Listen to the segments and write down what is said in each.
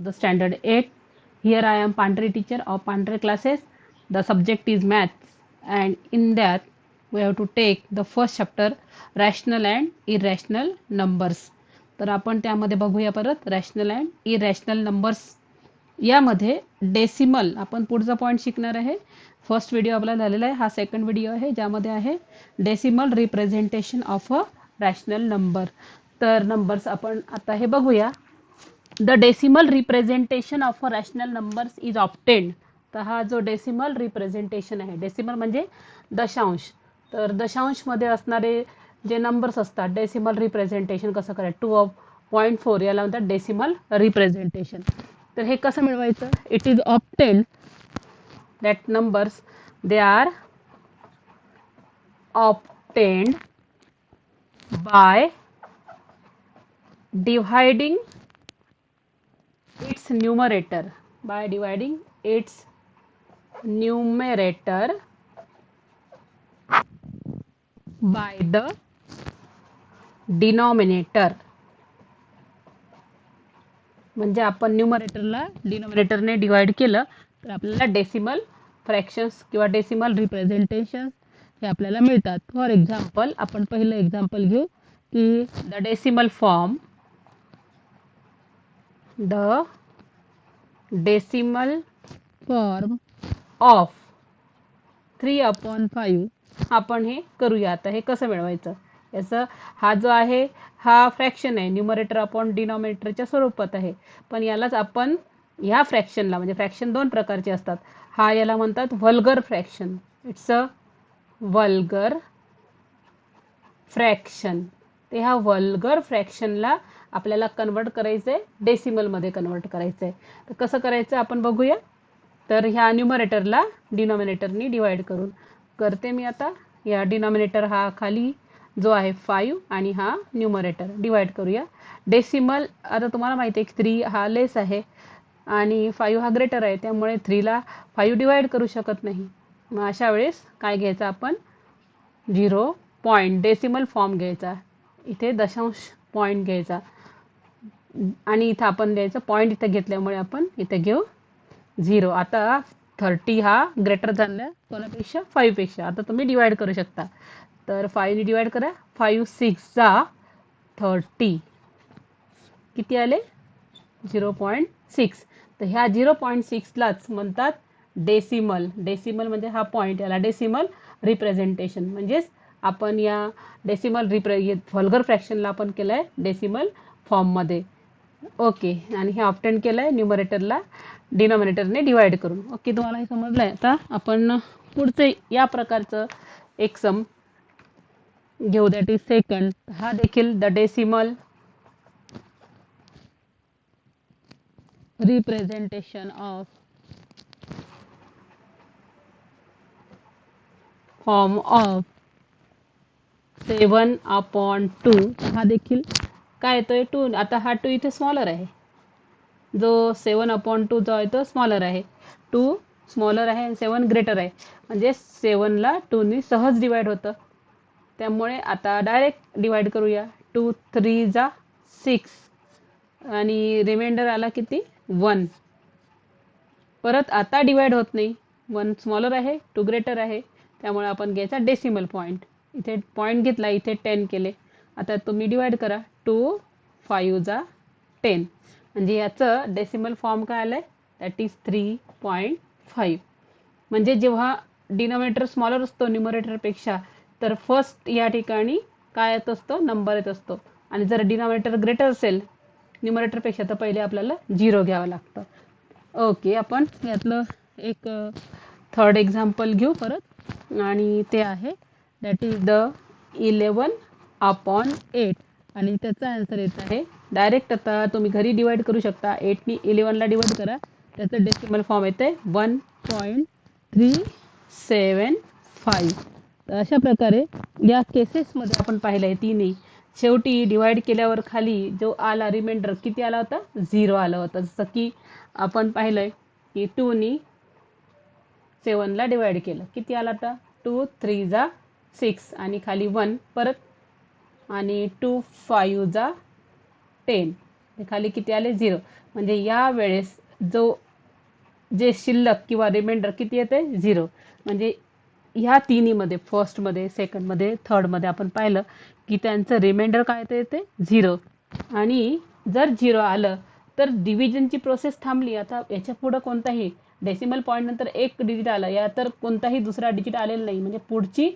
the standard 8. Here I am Pandre teacher of Pandre classes. The subject is maths, and in that we have to take the first chapter rational and irrational numbers. तर आपण त्यामध्ये बघूया परत rational and irrational numbers. यामध्ये decimal आपण पुढचा point शिकणार आहे. फर्स्ट व्हिडिओ आपला झालेला आहे, हा सेकंड व्हिडिओ आहे ज्यामध्ये आहे decimal representation of a rational number. तर नंबर्स आपण आता हे बघूया. The decimal representation of a rational numbers is obtained. तर हा जो डेसिमल रिप्रेझेंटेशन आहे, डेसिमल म्हणजे दशांश, तर दशांशमध्ये असणारे जे नंबर्स असतात डेसिमल रिप्रेझेंटेशन कसं करायचं 2.4 याला म्हणतात डेसिमल रिप्रेझेंटेशन. तर हे कसं मिळवायचं? It is obtained that numbers they are obtained by dividing its numerator by dividing its numerator by the denominator. म्हणजे आपण न्यूमरेटरला डिनॉमिनेटरने डिवाइड केलं तर आपल्याला डेसिमल फ्रॅक्शन्स किंवा डेसिमल रिप्रेझेंटेशन हे आपल्याला मिळतात. फॉर एक्झाम्पल आपण पहिलं एक्झाम्पल घेऊ की the decimal form the decimal form of 3/5. आपण हे करूया. आता हे कसं मिळवायचं याचं, हा जो आहे हा फ्रॅक्शन आहे, न्यूमरेटर अपॉन डिनॉमिनेटरच्या स्वरूपात आहे, पण यालाच आपण ह्या फ्रॅक्शनला, म्हणजे फ्रॅक्शन दोन प्रकारचे असतात, हा याला म्हणतात vulgar fraction. It's a vulgar fraction. ते ह्या व्हल्गर फ्रॅक्शनला आपल्याला कन्वर्ट करायचं आहे, डेसिमलमध्ये कन्वर्ट करायचं आहे. तर कसं करायचं आपण बघूया. तर ह्या न्यूमरेटरला डिनॉमिनेटरनी डिवाइड करून करते मी. आता या डिनॉमिनेटर हा खाली जो आहे 5 आणि हा न्यूमरेटर डिवाइड करूया. डेसिमल आता तुम्हाला माहिती आहे की 3 हा लेस आहे आणि 5 हा ग्रेटर आहे, त्यामुळे 3ला 5 डिवाइड करू शकत नाही. मग अशा वेळेस काय घ्यायचं आपण, 0 पॉईंट डेसिमल फॉर्म घ्यायचा, इथे दशांश पॉईंट घ्यायचा आणि इथं आपण द्यायचं पॉईंट, इथं घेतल्यामुळे आपण इथं घेऊ 0. आता 30 हा ग्रेटर झाला कोणापेक्षा 5 पेक्षा. आता तुम्ही डिवाइड करू शकता. तर 5 डिवाइड करा, 5 6 जा 30, किती आले 0.6. तर ह्या 0.6लाच म्हणतात डेसिमल. डेसिमल म्हणजे हा पॉईंट, याला डेसिमल रिप्रेझेंटेशन. म्हणजेच आपण या डेसिमल व्हल्गर फ्रॅक्शनला आपण केलं आहे डेसिमल फॉर्ममध्ये. ओके, आणि हे ऑब्टेन केलं आहे न्यूमरेटरला डिनॉमिनेटरने डिवाइड करून. ओके, तुम्हाला हे समजलं आहे. आता आपण पुढचे या प्रकारचं एक सम घेऊ, दॅट इज सेकंड. हा देखील the decimal representation of form of 7/2. हा देखील काय येतोय 2. आता हा 2 इथे स्मॉलर आहे, जो 7/2 जो आहे तो स्मॉलर आहे. 2 स्मॉलर आहे आणि 7 ग्रेटर आहे, म्हणजे 7ला 2नी सहज डिवाइड होतं. त्यामुळे आता डायरेक्ट डिवाइड करूया. 2 3 जा 6 आणि रिमाइंडर आला किती 1. परत आता डिवाइड होत नाही, 1 स्मॉलर आहे 2 ग्रेटर आहे, त्यामुळे आपण घ्यायचा डेसिमल पॉईंट. इथे पॉईंट घेतला, इथे 10 केले. आता तुम्ही डिवाइड करा, 2 5 जा 10, म्हणजे याचं डेसिमल फॉर्म काय आलं आहे, दॅट इज 3.5. म्हणजे जेव्हा डिनॉमिनेटर स्मॉलर असतो न्यूमरेटरपेक्षा, तर फर्स्ट या ठिकाणी काय येत असतो, नंबर येत असतो. आणि जर डिनॉमिनेटर ग्रेटर असेल न्यूमरेटरपेक्षा तर पहिले आपल्याला 0 घ्यावं लागतं. ओके, आपण यातलं एक थर्ड एक्झाम्पल घेऊ परत, आणि ते आहे दॅट इज द 11/8. आणि त्याचा आन्सर येत आहे डायरेक्ट. आता तुम्ही घरी डिवाइड करू शकता, 8नी 11ला डिवाइड करा, त्याचं डेसिमल फॉर्म येते 1.375. तर अशा प्रकारे या केसेसमध्ये आपण पाहिलं आहे तीनही. शेवटी डिवाइड केल्यावर खाली जो आला रिमाइंडर किती आला होता, 0 आला होता. जसं की आपण पाहिलंय की 2नी 7ला डिवाइड केलं, किती आला होता 2 3 जा 6 आणि खाली 1 परत, आणि 2 5 जा 10, खाली किती आले 0. म्हणजे या वेळेस जे शिल्लक किंवा रिमाइंडर किती येते 0. म्हणजे ह्या तिन्हीमध्ये फर्स्टमध्ये, सेकंडमध्ये, थर्डमध्ये आपण पाहिलं की त्यांचं रिमाइंडर काय येते 0. आणि जर 0 आलं तर डिव्हिजनची प्रोसेस थांबली. आता याच्या पुढं कोणताही डेसिमल पॉईंट नंतर एक डिजिट आलं या तर कोणताही दुसरा डिजिट आलेला नाही, म्हणजे पुढची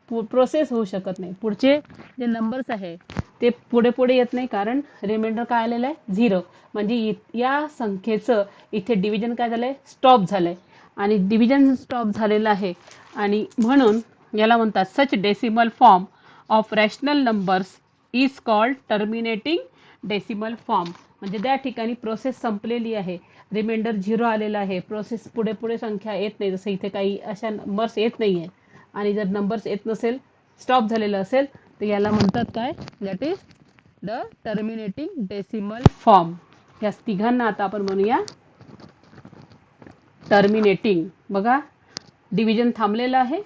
प्रोसेस होऊ शकत नाही. पुढचे जे नंबर्स आहे ते पुढे पुढे येत नाही, कारण रिमाइंडर काय आलेलं आहे 0. म्हणजे या संख्येचं इथे डिव्हिजन काय झालंय स्टॉप झालंय. आणि डिव्हिजन स्टॉप झालेलं आहे आणि म्हणून याला म्हणतात such decimal form of rational numbers is called terminating decimal form. म्हणजे त्या ठिकाणी प्रोसेस संपलेली आहे, रिमाइंडर 0 आलेला आहे, प्रोसेस पुढे पुढे संख्या येत नाही, जसं इथे काही अशा नंबर्स येत नाही आहे. आणि जर नंबर्स येत नसेल, स्टॉप झालेलं असेल, तर याला म्हणतात काय, that is the terminating decimal form. या तिघांना आता आपण म्हणूया टर्मिनेटिंग. बघा डिव्हिजन थांबलेलं आहे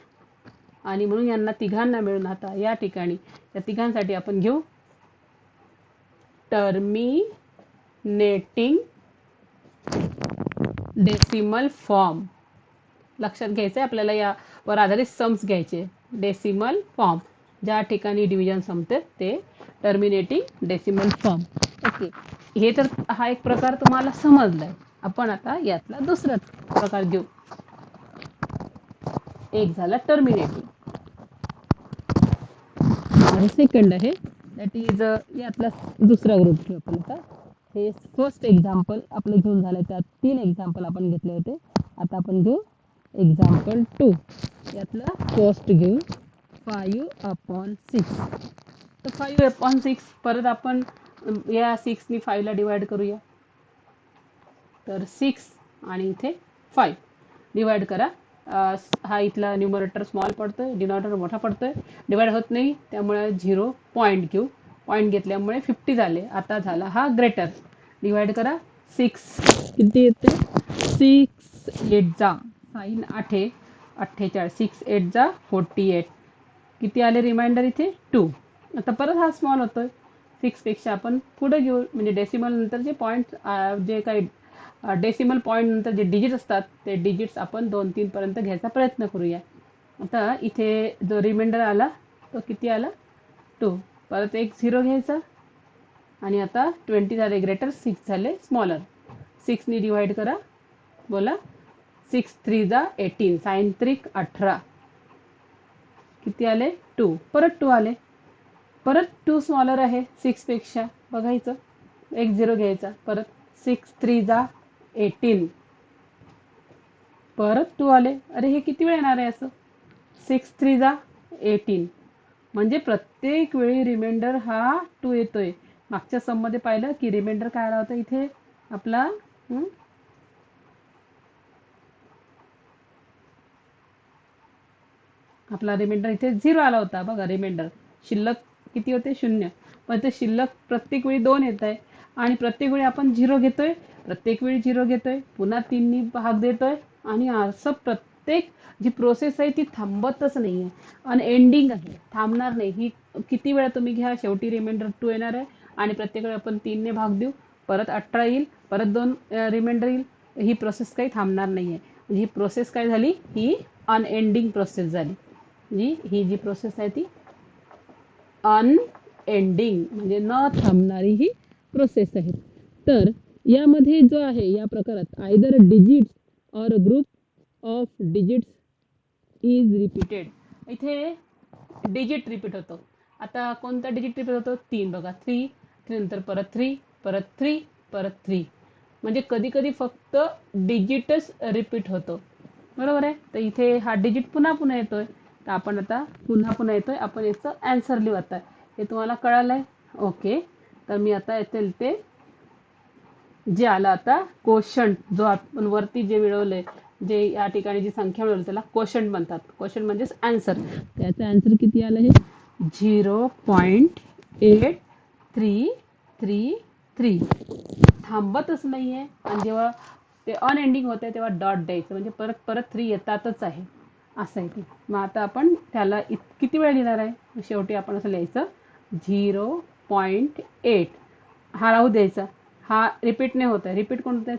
आणि म्हणून यांना तिघांना मिळून आता या ठिकाणी या तिघांसाठी आपण घेऊ टर्मिनेटिंग डेसिमल फॉर्म. लक्षात घ्यायचं आहे आपल्याला, यावर आधारित सम्स घ्यायचे. डेसिमल फॉर्म ज्या ठिकाणी डिव्हिजन संपते ते टर्मिनेटिंग डेसिमल फॉर्म. ओके, हे तर हा एक प्रकार तुम्हाला समजलाय. आपण आता यातला दुसरा प्रकार घेऊ. एक झाला टर्मिनेटिंग आणि सेकंड आहे दॅट इज यातला दुसरा ग्रुप घेऊ आपण. आता हे फर्स्ट एक्झाम्पल आपलं घेऊन झालं, त्यात 3 एक्झाम्पल आपण घेतले होते. आता आपण घेऊ एक्झाम्पल 2. यातला फर्स्ट घेऊ 5/6. तर 5/6 परत आपण या 6 ने 5 ला डिवाइड करूया. तर 6 आणि इथे 5 डिवाइड करा. हा इथला न्यूमरेटर स्मॉल पडतोय, डिनॉमिनेटर मोठा पडतोय, डिवाइड होत नाही, त्यामुळे 0 पॉईंट घेऊ. पॉईंट घेतल्यामुळे 50 झाले. आता झाला हा ग्रेटर. डिवाइड करा. 6 किती येते 6 8 जा साइन 8 48, 6 8 जा 48. किती आले रिमाइंडर इथे 2. आता परत हा स्मॉल होतोय 6 पेक्षा. आपण पुढे घेऊ, म्हणजे डेसिमल नंतर जे पॉईंट जे काही डेसिमल पॉईंट नंतर जे डिजिट असतात ते डिजिट्स आपण 2-3 पर्यंत घ्यायचा प्रयत्न करूया. आता इथे जो रिमाइंडर आला तो किती आला 2. परत एक 0 घ्यायचा आणि आता 20 झाले ग्रेटर, 6 झाले स्मॉलर. 6 ने डिवाइड करा. बोला 6 3 जा 18 साइन 3 18. किती आले 2. परत 2 आले. परत 2 स्मॉलर आहे 6 पेक्षा. बघायचं, एक 0 घ्यायचा. परत 6 3 जा 18. परत 2 आले. अरे हे किती वेळ येणार आहे असं. 6 3 जा 18. म्हणजे प्रत्येक वेळी रिमाइंडर हा 2 येतोय. मागच्या सम मध्ये पाहिलं की रिमाइंडर काय आला होता इथे आपला आपला रिमाइंडर इथे 0 आला होता. बघा रिमाइंडर शिल्लक किती होते 0. पण ते शिल्लक प्रत्येक वेळी 2 येत आहे आणि प्रत्येक वेळी आपण 0 घेतोय, प्रत्येक वेळी 0 घेतोय, पुन्हा 3 ने भाग देतोय आणि असं प्रत्येक जी प्रोसेस आहे ती थांबतच नाहीये, अनएंडिंग आहे, थांबणार नाही. ही किती वेळा तुम्ही घ्या, शेवटी रिमाइंडर 2 येणार आहे आणि प्रत्येक वेळी आपण 3 ने भाग देऊ, परत 18 येईल, परत 2 रिमाइंडर येईल. ही प्रोसेस काही थांबणार नाहीये. म्हणजे ही प्रोसेस काय झाली, ही अनएंडिंग प्रोसेस झाली. ही जी प्रोसेस आहे ती अनएंडिंग म्हणजे न थांबणारी ही प्रोसेस आहे. तर यामध्ये जो आहे या प्रकारात आयदर डिजिट्स और group of digits is repeated. इथे डिजिट रिपीट होतो. आता कोणता डिजिट रिपीट होतो 3. बघा 3 नंतर परत 3 परत 3 परत 3. म्हणजे कधी कधी फक्त डिजिटच रिपीट होतो. बरोबर आहे. तर इथे हा डिजिट पुन्हा पुन्हा येतोय. तर आपण आता पुन्हा येतोय, आपण याचं आन्सर लिहू. आता हे तुम्हाला कळालंय. ओके, तर मी आता येथे ते जे आलं आता कोशंट, जो आपण वरती जे मिळवलंय, जे या ठिकाणी जी संख्या मिळवली त्याला कोशंट म्हणतात. कोशंट म्हणजेच आन्सर. त्याचं आन्सर किती आलं हे 0.8333. थांबतच नाहीये आणि जेव्हा ते अनएंडिंग होते तेव्हा डॉट द्यायचं, म्हणजे परत परत 3 येतातच आहे असं आहे ते. मग आता आपण त्याला किती वेळ लिहिणार आहे, शेवटी आपण असं लिहायचं 0.8. हा राहू द्यायचा. हा रिपीट नाही होत आहे. रिपीट कोण होत आहे?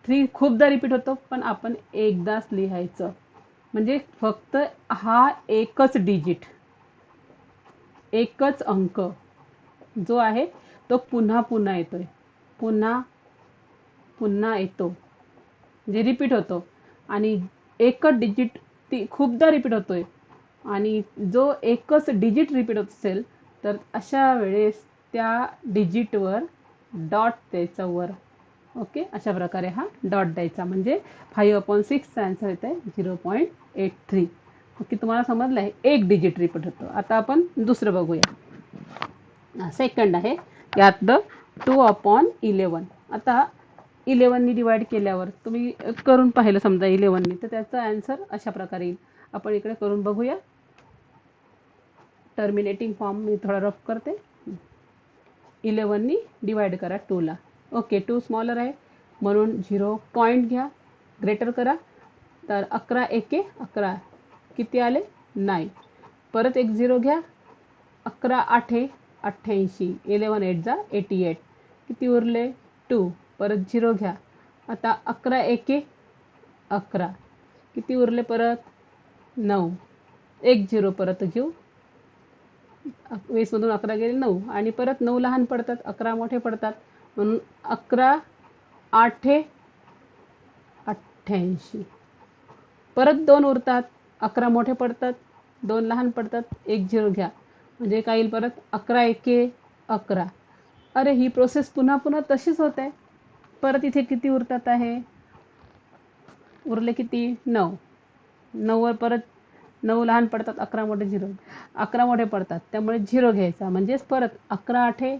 3 खूपदा रिपीट होतो, पण आपण एकदाच लिहायचं. म्हणजे फक्त हा एकच डिजिट, एकच अंक जो आहे तो पुन्हा पुन्हा येतोय, पुन्हा पुन्हा येतो, म्हणजे रिपीट होतो. आणि एकच डिजिट ती खूपदा रिपीट होतोय, आणि जो एकच डिजिट रिपीट होत असेल तर अशा वेळेस त्या डिजिटवर डॉट द्यायचा वर. ओके, अशा प्रकारे हा डॉट द्यायचा, म्हणजे 5/6चा आन्सर येत आहे 0.83. ओके, तुम्हाला समजलं आहे? एक डिजिट रिपीट होतो. आता आपण दुसरं बघूया. सेकंड आहे यातलं 2/11. आता 11नी डिवाइड केल्यावर तुम्ही करून पाहिलं समजा 11नी, तर त्याचा आन्सर अशा प्रकारे येईल. आपण इकडे करून बघूया. टर्मिनेटिंग फॉर्म मी थोडा रफ करते. 11नी डिवाइड करा 2ला. ओके, 2 स्मॉलर आहे म्हणून 0 पॉईंट घ्या, ग्रेटर करा. तर 11 एके 11 किती आले? 9. परत एक 0 घ्या. 11 आठे 88. 11 8 जा 88. किती उरले? 2. परत 0 घ्या. आता 11 एके 11 किती उरले? परत 9. एक 0 परत घेऊ. 20 मधून 11 गेले 9, आणि परत 9 लहान पडतात, 11 मोठे पडतात, म्हणून 11 आठे 88. परत 2 उरतात, 11 मोठे पडतात, 2 लहान पडतात, एक 0 घ्या, म्हणजे काय येईल? परत 11 एके 11. अरे, ही प्रोसेस पुन्हा पुन्हा तशीच होत आहे. परत इथे किती उरतात आहे? उरले किती? 9. 9 वर परत 9 लहान पडतात, 11 मोठे 0, 11 मोठे पडतात, त्यामुळे 0 घ्यायचा, म्हणजेच परत 11 आठे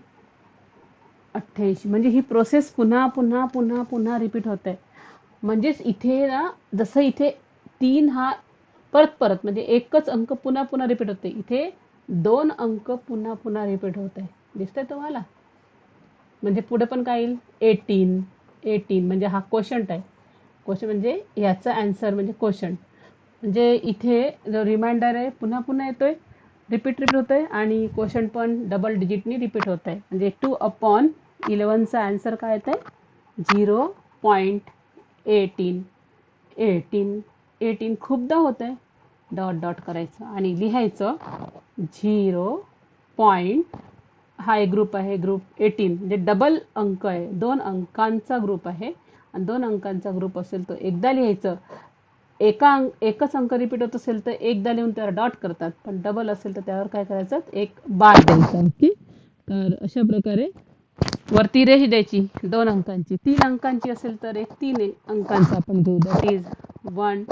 88. म्हणजे ही प्रोसेस पुन्हा पुन्हा पुन्हा पुन्हा रिपीट होत आहे. म्हणजेच इथे ना, जसं इथे 3 हा परत परत म्हणजे एकच अंक पुन्हा पुन्हा रिपीट होते, इथे 2 अंक पुन्हा पुन्हा रिपीट होत आहे. दिसतंय तुम्हाला? म्हणजे पुढे पण काय येईल? 18 म्हणजे हा क्वोशंट आहे. क्वोशंट म्हणजे याचा आन्सर म्हणजे क्वोशंट. म्हणजे इथे जो रिमाइंडर आहे पुन्हा पुन्हा येतोय, रिपीट होतोय, आणि क्वोशंट पण डबल डिजिटनी रिपीट होत आहे. म्हणजे 2/11चा आन्सर काय येत आहे? 0.18. 18 खूपदा होत आहे. डॉट डॉट करायचं आणि लिहायचं 0. हा एक ग्रुप आहे, ग्रुप 18, म्हणजे डबल अंक आहे, 2 अंकांचा ग्रुप आहे. आणि 2 अंकांचा ग्रुप असेल तर एकदा लिहायचं. एकच अंक रिपीट होत असेल तर एकदा लिहून त्यावर डॉट करतात, पण डबल असेल तर त्यावर काय करायचं? एक बार द्यायचा. ओके, तर अशा प्रकारे वरती रेष द्यायची 2 अंकांची. 3 अंकांची असेल तर एक 3 अंकांचा आपण घेऊ, दॅट इज 1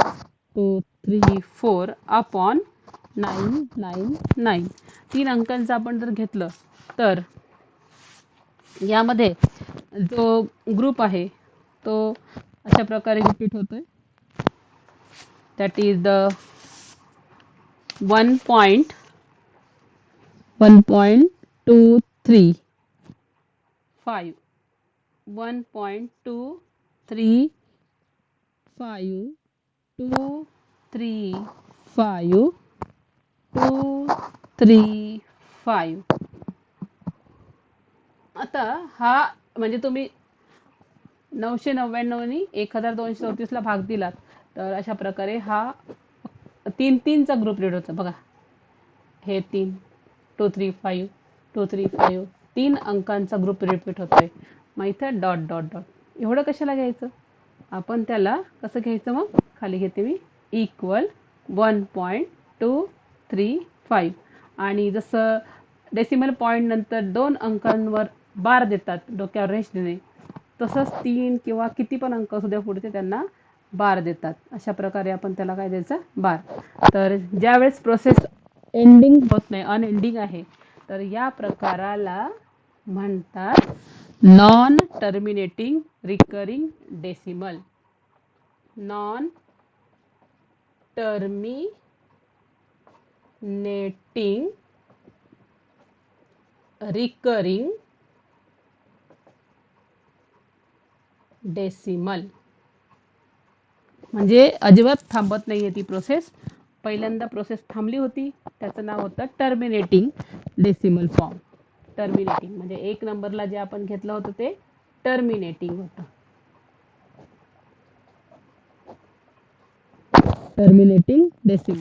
2 3 4 अपॉन 999. 3 अंकांचं आपण जर घेतलं तर यामध्ये जो ग्रुप आहे तो अशा प्रकारे रिपीट होतोय, दॅट इज द 1.235. 1.235 235 235. आता हा म्हणजे तुम्ही 999नी 1234ला भाग दिलात तर अशा प्रकारे हा 3-3चा ग्रुप रीड होता. बघा, हे 3 235 235 3 अंकांचा ग्रुप रिपीट होतोय. मग इथं डॉट डॉट डॉट एवढं कशाला घ्यायचं? आपण त्याला कसं घ्यायचं? मग खाली घेते मी इक्वल 1.235. आणि जसं डेसिमल पॉईंट नंतर 2 अंकांवर बार देतात, डोक्यावर रेष देणे, तसंच 3 किंवा किती पण अंक असू द्या पुढचे त्यांना बार देतात. अशा प्रकारे आपण त्याला काय द्यायचं? बार. तर ज्यावेळेस प्रोसेस एंडिंग होत नाही, अनएंडिंग आहे, तर या प्रकाराला म्हणतात non terminating recurring decimal. Non terminating recurring decimal. म्हणजे अजिबात थांबत नाहीये ती प्रोसेस. पहिल्यांदा प्रोसेस थांबली होती, त्याचं नाव होतं टर्मिनेटिंग डेसिमल फॉर्म. टर्मिनेटिंग म्हणजे एक नंबरला जे आपण घेतलं होतं ते टर्मिनेटिंग होतं. Terminating decimal.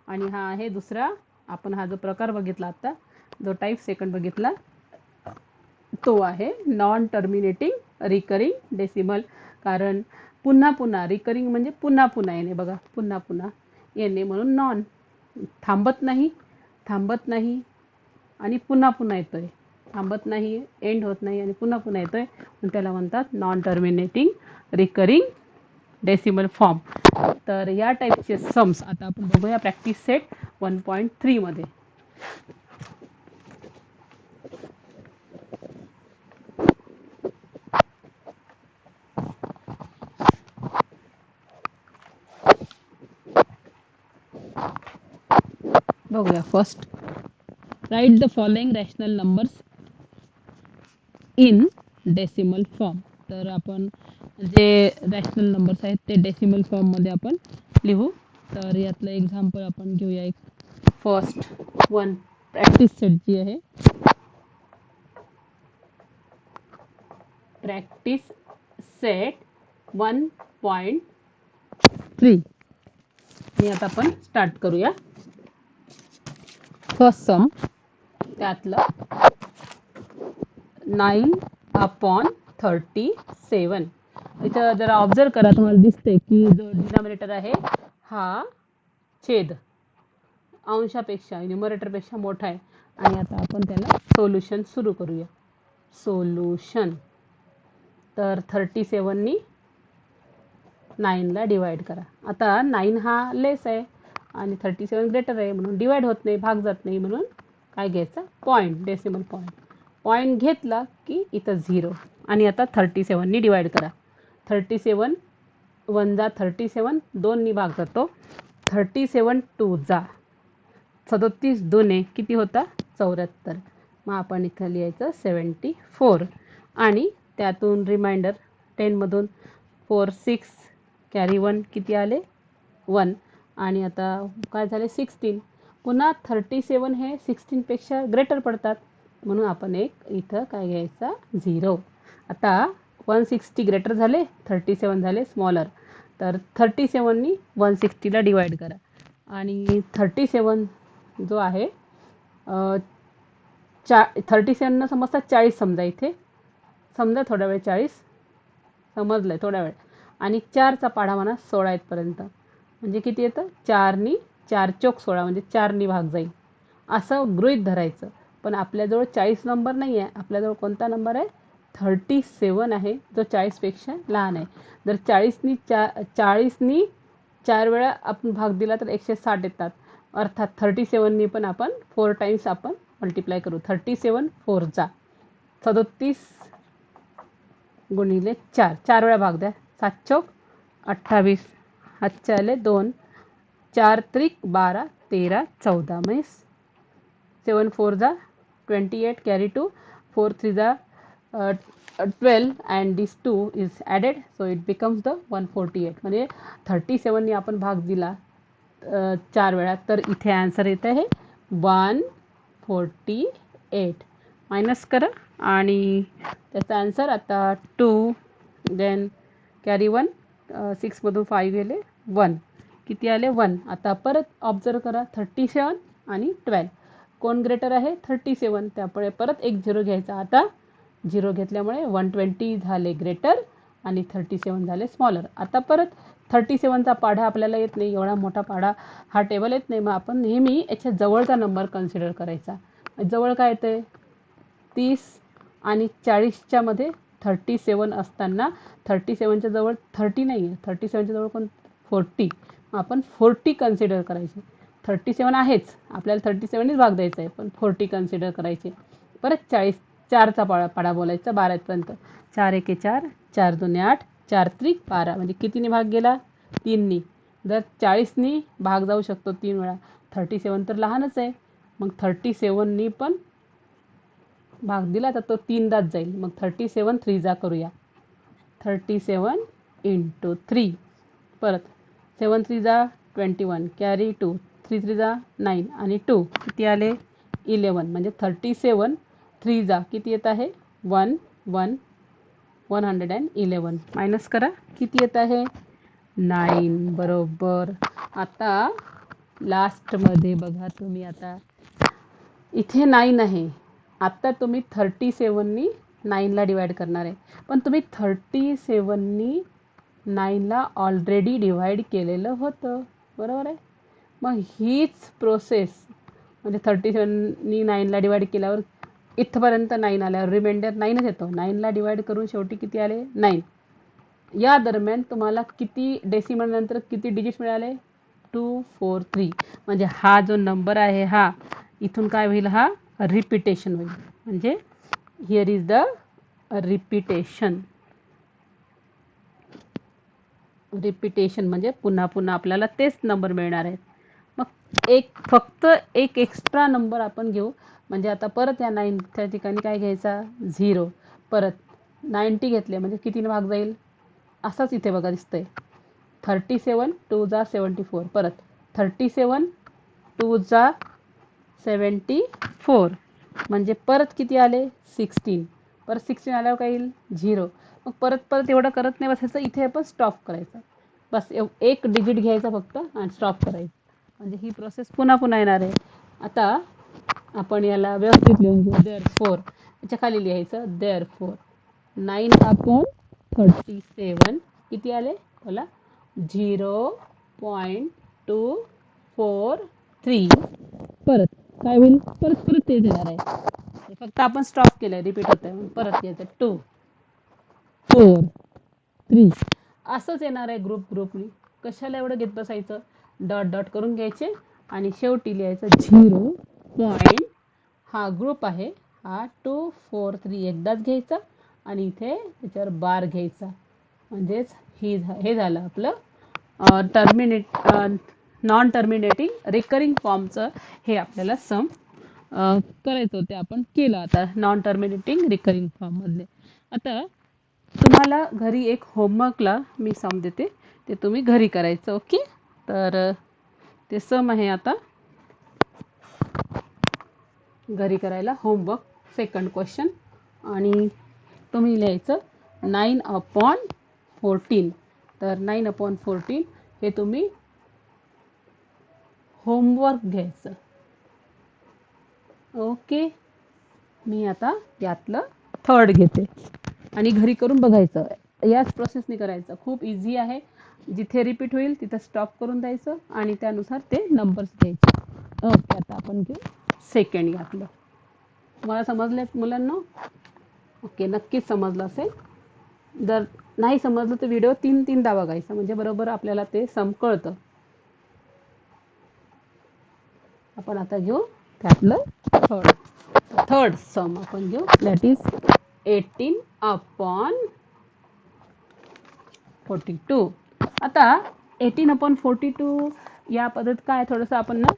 आणि हा आहे दुसरा, आपण हा जो प्रकार बघितला आता, जो टाईप सेकंड बघितला तो आहे नॉन टर्मिनेटिंग रिकरिंग डेसिमल. कारण पुन्हा पुन्हा रिकरिंग म्हणजे पुन्हा पुन्हा येणे, बघा पुन्हा पुन्हा येणे म्हणून नॉन. थांबत नाही आणि पुन्हा पुन्हा येतोय, थांबत नाही, एंड होत नाही आणि पुन्हा पुन्हा येतोय, म्हणून त्याला म्हणतात non terminating recurring decimal form. तर या टाईपचे सम्स आता आपण बघूया प्रॅक्टिस सेट 1.3 मध्ये. बघूया. First, write the following rational numbers in decimal form. तर आपण जे रॅशनल नंबर्स आहेत ते डेसिमल फॉर्म मध्ये आपण लिहू. तर यातलं एक्झाम्पल आपण घेऊया. एक फर्स्ट वन प्रॅक्टिस सेट जी आहे, प्रॅक्टिस सेट 1.3 हे आता आपण स्टार्ट करूया. फर्स्ट सम, त्यातलं 9/37. इथं जरा ऑब्झर्व करा, तुम्हाला दिसते की जो डिनॉमिनेटर आहे हा छेद अंशापेक्षा न्यूमरेटरपेक्षा मोठा आहे. आणि आता आपण त्याला सोल्युशन सुरू करूया. सोल्युशन, तर 37 नी 9 ला डिवाइड करा. आता 9 हा लेस आहे आणि 37 ग्रेटर आहे, म्हणून डिवाइड होत नाही, भाग जात नाही, म्हणून काय घ्यायचा, पॉईंट, डेसिमल पॉईंट. पॉईंट घेतला की इथं 0 आणि आता 37 नी डिवाइड करा. 37 1 जा 37, 2 नी भाग जातो. 37 2 जा 37, 2 किती होता, 74. मग आपण इथं लिहायचं 74 आणि त्यातून रिमाइंडर 10 मधून 4 6 कॅरी 1 किती आले, 1. आणि आता काय झाले, 16. पुन्हा 37 हे 16 पेक्षा ग्रेटर पडतात, म्हणून आपण एक इथं काय घ्यायचा, 0. आता 160 ग्रेटर झाले, 37 झाले स्मॉलर, तर 37 नी 160 ला डिवाइड करा. आणि 37 जो आहे 37 न समजता 40 समजा, इथे समजा थोड्या वेळ 40 समजलंय थोड्या वेळ. आणि 4चा पाढा म्हणा 16 इथपर्यंत, म्हणजे किती येतं, 4 नी 4 चौक 16, म्हणजे 4 नी भाग जाईल असं गृहीत धरायचं. पण आपल्याजवळ 40 नंबर नाही आहे, आपल्याजवळ कोणता नंबर आहे, 37 आहे, जो 40 पेक्षा लहान आहे. जर 40 नी 4 वेळा आपण भाग दिला तर 160 येतात. अर्थात 37 नी पण आपण 4 टाइम्स आपण मल्टिप्लाय करू. 37 4 जा 37 गुणिले 4, 4 वेळा भाग द्या, 7 चौक 28, हातचे आले 2, 4 त्रिक 12, 13 14, म्हणजे 7 4 जा 28 कॅरी 2, 4 3 जा 12 and this 2 is added, so it becomes the 148. म्हणजे 37 नी आपण भाग दिला 4 वेळा, तर इथे आन्सर येत आहे 148. मायनस करा आणि त्याचा आन्सर आता 2 देन कॅरी 1, 6 मधून 5 गेले 1, किती आले 1. आता परत ऑब्झर्व करा 37 आणि 12 कोण ग्रेटर आहे, 37, त्यामुळे परत एक 0 घ्यायचा. आता 0 घेतल्यामुळे 120 झाले ग्रेटर आणि 37 झाले स्मॉलर. आता परत 37चा पाढा आपल्याला येत नाही, एवढा मोठा पाढा हा टेबल येत नाही, मग आपण नेहमी याच्या जवळचा नंबर कन्सिडर करायचा. जवळ काय येते, 30 आणि 40च्या मध्ये 37 असताना 37च्या जवळ 30 नाही आहे, 37च्या जवळ पण 40, मग आपण 40 कन्सिडर करायचे. 37 आहेच, आपल्याला 37नीच भाग द्यायचा आहे, पण 40 कन्सिडर करायचे. परत 40, 4चा पाढा बोलायचा 12 पर्यंत, 4 एके 4, 4 दोन्ही 8, 4 त्रिक 12, म्हणजे कितीने भाग गेला, 3 नी. जर 40 नी भाग जाऊ शकतो 3 वेळा, 37 तर लहानच आहे, मग 37 नी पण भाग दिला तर तो 3दाच जाईल. मग 37 3 जा करूया, 37 × 3, परत 7 3 जा 21, कॅरी 2, 3 3 जा 9 आणि 2 किती आले 11, म्हणजे 37 3 जा किती येत आहे 1 1 111 मायनस करा किती येत आहे 9 बरोबर. आता लास्टमध्ये बघा तुम्ही आता इथे 9 आहे. आता तुम्ही 37नी 9ला डिवाइड करणार आहे, पण तुम्ही 37नी 9ला ऑलरेडी डिवाइड केलेलं होतं बरोबर आहे. मग हीच प्रोसेस म्हणजे 37नी 9ला डिवाइड केल्यावर इथपर्यंत 9 आल्यावर रिमाइंडर 9च येतो. 9ला डिवाइड करून शेवटी किती आले 9. या दरम्यान तुम्हाला किती डेसिमल नंतर किती डिजिट्स मिळाले 243. म्हणजे हा जो नंबर आहे हा इथून काय होईल हा रिपिटेशन होईल. म्हणजे here is the repetition. Repetition म्हणजे पुन्हा पुन्हा आपल्याला तेच नंबर मिळणार आहेत. मग फक्त एक एक्स्ट्रा नंबर आपण घेऊ. म्हणजे आता परत या 9च्या ठिकाणी काय घ्यायचा 0. परत 90 घेतले म्हणजे कितीने भाग जाईल असंच इथे बघा दिसतंय 37 2 जा 74. परत 37 2 जा 74 म्हणजे परत किती आले 16. परत 16 आल्यावर काय येईल 0. मग परत एवढं करत नाही बसायचं. इथे आपण स्टॉप करायचं. बस एक डिजिट घ्यायचा फक्त आणि स्टॉप करायचं. म्हणजे ही प्रोसेस पुन्हा पुन्हा येणार आहे. आता आपण याला व्यवस्थित लिहून घेऊ. देअरफोर याच्या खाली लिहायचं देअरफोर 9/37 किती आले बोला 0.243. परत काय होईल परत ते येणार आहे. फक्त आपण स्टॉप केलंय रिपीट होत आहे परत यायचं 2 4 3 असंच येणार आहे ग्रुपनी. कशाला एवढं घेत बसायचं. डॉट डॉट करून घ्यायचे आणि शेवटी लिहायचं 0. हा ग्रुप आहे हा 2 4 3 एकदाच घ्यायचा आणि इथे त्याच्यावर बार घ्यायचा. म्हणजेच हे झालं आपलं नॉन टर्मिनेटिंग रिकरिंग फॉर्मचं हे आपल्याला सम करायचं होते. आपण केलं आता नॉन टर्मिनेटिंग रिकरिंग फॉर्ममधले. आता तुम्हाला घरी एक होमवर्कला मी सम देते ते तुम्ही घरी करायचं. ओके तर ते सम आहे आता घरी करायला होमवर्क सेकंड क्वेश्चन आणि तुम्ही लिहायचं 9/14. तर 9/14 हे तुम्ही होमवर्क घ्यायचं. ओके मी आता यातलं थर्ड घेते आणि घरी करून बघायचं. याच प्रोसेसने करायचं. खूप इझी आहे. जिथे रिपीट होईल तिथं स्टॉप करून द्यायचं आणि त्यानुसार ते नंबर्स घ्यायचे. ओके आता आपण घेऊ सेकंड यातलं. तुम्हाला समजलेत मुलांना. ओके नक्कीच समजलं असेल. जर नाही समजलं तर व्हिडिओ 3-3दा बघायचा म्हणजे बरोबर आपल्याला ते सम कळतं. आपण आता घेऊ त्यातलं थर्ड सम आपण घेऊ दॅट इज 18/42. आता 18/42 या पद्धत काय थोडंसं आपण ना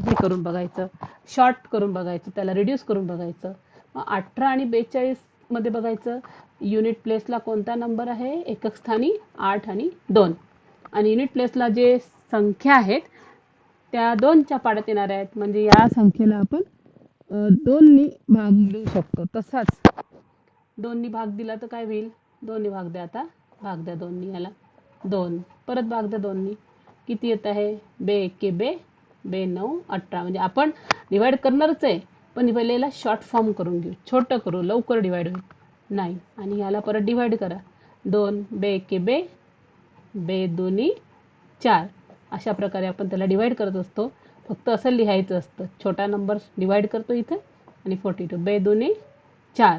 हे करून बघायचं शॉर्ट करून बघायचं त्याला रिड्यूस करून बघायचं. मग 18 आणि 42 मध्ये बघायचं युनिट प्लेसला कोणता नंबर आहे. एकक स्थानी 8 आणि 2 आणि युनिट प्लेसला जे संख्या आहेत त्या 2च्या पाड्यात येणार आहेत. म्हणजे या संख्येला आपण 2नी भाग देऊ शकतो. तसाच 2नी भाग दिला तर काय होईल 2नी भाग द्या. आता भाग द्या 2नी याला 2 परत भाग द्या 2नी किती येत आहे बे 1 बे 9 18. म्हणजे आपण डिवाइड करणारच आहे पण पहिलेला शॉर्ट फॉर्म करून घेऊ. छोटं करू लवकर डिवाइड होईल नाही. आणि याला परत डिवाइड करा 2 बे 1 बे 2 4. अशा प्रकारे आपण त्याला डिवाइड करत असतो. फक्त असं लिहायचं असतं. छोटा नंबर डिवाइड करतो इथे आणि 42 बे 2 4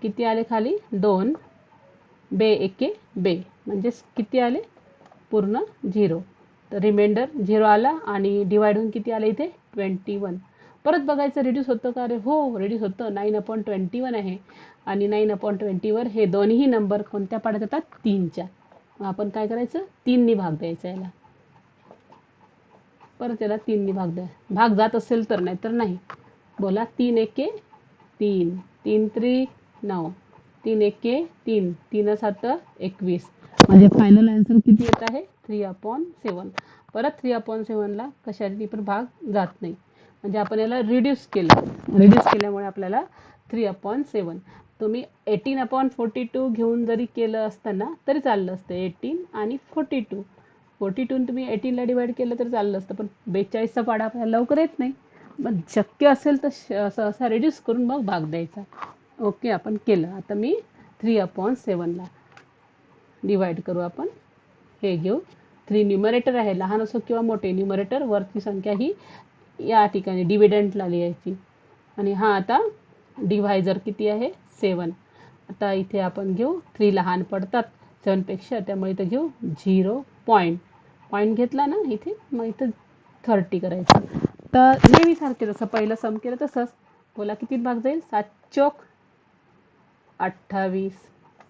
किती आले खाली 2 बे 1 बे म्हणजे किती आले पूर्ण 0. तर रिमाइंडर 0 आला आणि डिवाइड होऊन किती आले इथे 21. परत बघायचं रिड्यूस होतं का रे हो रिड्यूस होतं 9/21 आहे आणि 9/20 हे दोन्ही नंबर कोणत्या पाड्यात येतात 3च्या. मग आपण काय करायचं 3नी भाग द्यायचा याला. परत याला 3नी भाग द्या. भाग जात असेल तर नाही तर नाही. बोला 3 1 3 3 3 9 3 1 3 3 7 21. म्हणजे फायनल आन्सर किती येत आहे 3/7. परत 3/7ला कशाची पण भाग जात नाही. म्हणजे आपण याला रिड्यूस केलं. रिड्यूस केल्यामुळे आपल्याला 3/7. तुम्ही 18/42 घेऊन जरी केलं असतं ना तरी चाललं असतं. 18 आणि 42. 42 तुम्ही 18ला डिवाइड केलं तर चाललं असतं, पण 42चा पाढा आपल्याला लवकर येत नाही. मग शक्य असेल तर असा रिड्यूस करून मग भाग द्यायचा. ओके, आपण केलं. आता मी 3/7ला डिवाइड करू. आपण हे घेऊ. 3 न्यूमरेटर आहे, लहान असो किंवा मोठे. न्यूमरेटर वरची संख्या ही या ठिकाणी डिव्हिडंटला लिहायची. आणि हा आता डिव्हायजर किती आहे? 7. आता इथे आपण घेऊ 3 लहान पडतात 7 पेक्षा, त्यामुळे इथं घेऊ 0 पॉईंट घेतला ना इथे, मग इथं 30 करायचं. तर नेहमीसारखे जसं पहिलं सम केलं तसंच. बोला किती भाग जाईल? 7 चोक 28.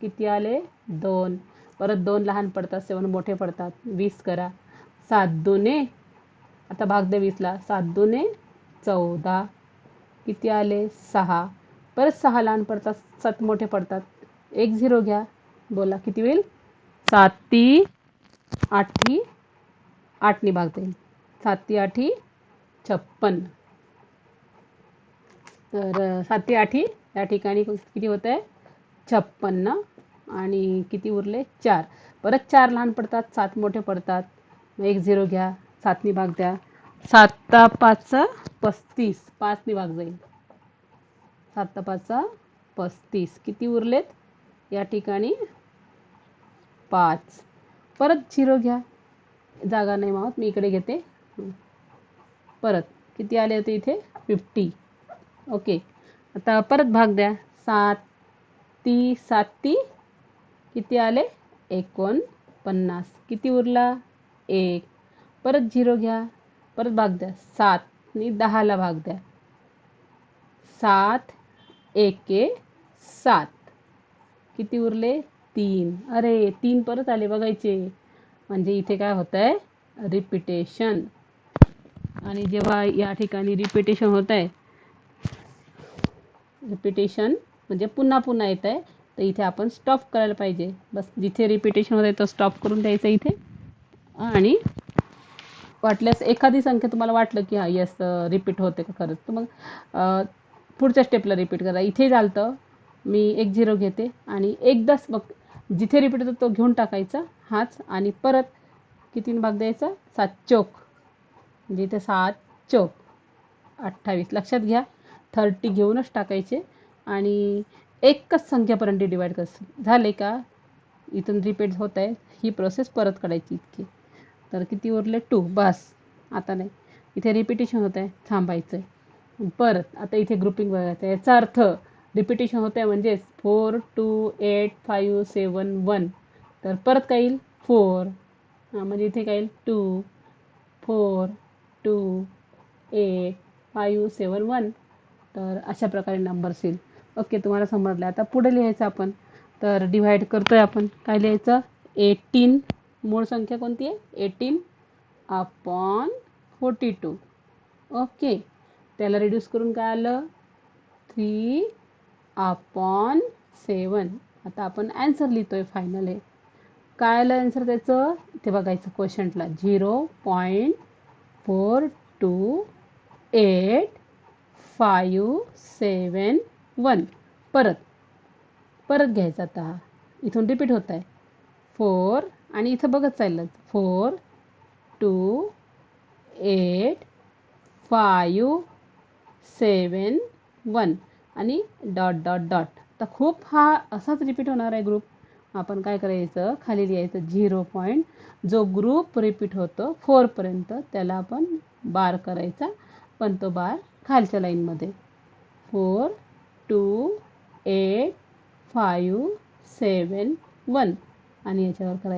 किती आले? 2. परत 2 लहान पडतात, 7 मोठे पडतात. 20 करा. 7 दुने, आता भाग द्या 20ला. 7 दुने 14. किती आले? 6. परत 6 लहान पडतात, 7 मोठे पडतात. 1 0 घ्या. बोला किती होईल? 7 ती 8 8नी भाग जाईल. 7 ती 8 56. तर 7 ती 8 या ठिकाणी किती होत आहे? 56. आणि किती उरले? 4. परत 4 लहान पडतात, 7 मोठे पडतात. 1 0 घ्या. 7नी भाग द्या. 7 5 35. 5नी भाग जाईल. 7 5 35. किती उरलेत या ठिकाणी? 5. परत 0 घ्या. जागा नाही मावत, मी इकडे घेते. परत किती आले होते इथे? 50. ओके, आता परत भाग द्या. 7 ती किती आले? 49. किती उरला? 1. परत 0 घ्या. परत भाग द्या. 7नी 10ला भाग द्या. 7 1 7. किती उरले? 3. अरे 3 परत आले बघायचे. म्हणजे इथे काय होत आहे? रिपिटेशन. आणि जेव्हा या ठिकाणी रिपिटेशन होत आहे, रिपिटेशन म्हणजे पुन्हा पुन्हा येत आहे, तर इथे आपण स्टॉप करायला पाहिजे. बस जिथे रिपिटेशन होत आहे तो स्टॉप करून द्यायचं इथे. आणि वाटल्यास एखादी संख्या तुम्हाला वाटलं की हां यस रिपीट होते का खरंच, तर मग पुढच्या स्टेपला रिपीट करा. इथे चालतं, मी 1 0 घेते आणि एकदाच मग जिथे रिपीट होतो तो घेऊन टाकायचा हाच. आणि परत कितीने भाग द्यायचा? 7 चोक, म्हणजे इथे 7 चोक 28. लक्षात घ्या, 30 घेऊनच टाकायचे. आणि एकच संख्यापर्यंत डिवाइड करायचं. झाले का? इथून रिपीट होत आहे, ही प्रोसेस परत करायची इतकी. तर किती उरले? 2. बस, आता नाही. इथे रिपिटेशन होत आहे, थांबायचं आहे. परत आता इथे ग्रुपिंग बघायचं आहे. याचा अर्थ रिपिटेशन होत आहे म्हणजेच 4 2 8 5 7 1. तर परत काय येईल? 4. म्हणजे इथे काय येईल? 2 4 2 8 5 7 1. तर अशा प्रकारे नंबर्स येईल. ओके, तुम्हाला समजलं. आता पुढे लिहायचं आपण. तर डिव्हाइड करतोय आपण. काय लिहायचं? 18. मूळ संख्या कोणती आहे? 18/42. ओके, त्याला रिड्यूस करून काय आलं? 3/7. आता आपण ॲन्सर लिहितोय फायनल. आहे काय आलं ॲन्सर त्याचं? इथे बघायचं क्वेश्चनला. 0.428571. परत घ्यायचं. आता इथून रिपीट होत आहे 4 आणि इथं बघत चाललं 4 2 8 5 7 1 आणि डॉट डॉट डॉट. तर खूप हा असाच रिपीट होणार आहे ग्रुप. आपण काय करायचं? खाली लिहायचं 0. जो ग्रुप रिपीट होतो 4 पर्यंत त्याला आपण बार करायचा, पण तो बार खालच्या लाईनमध्ये. 4 2 8 5 7 1 आणि याच्यावर करायचं